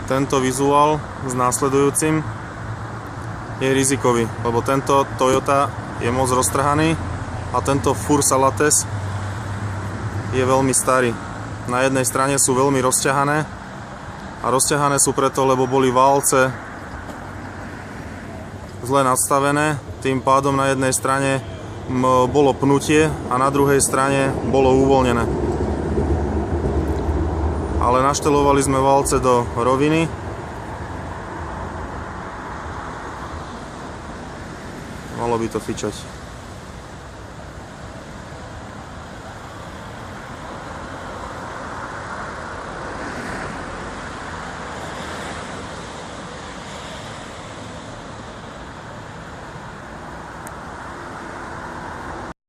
tento vizuál s následujúcim je rizikový, lebo tento Toyota je moc roztrhaný a tento Fursa Lates je veľmi starý. Na jednej strane sú veľmi rozťahané a rozťahané sú preto, lebo boli válce zle nastavené, tým pádom na jednej strane bolo pnutie a na druhej strane bolo uvoľnené. Ale naštelovali sme válce do roviny. Malo by to fičať.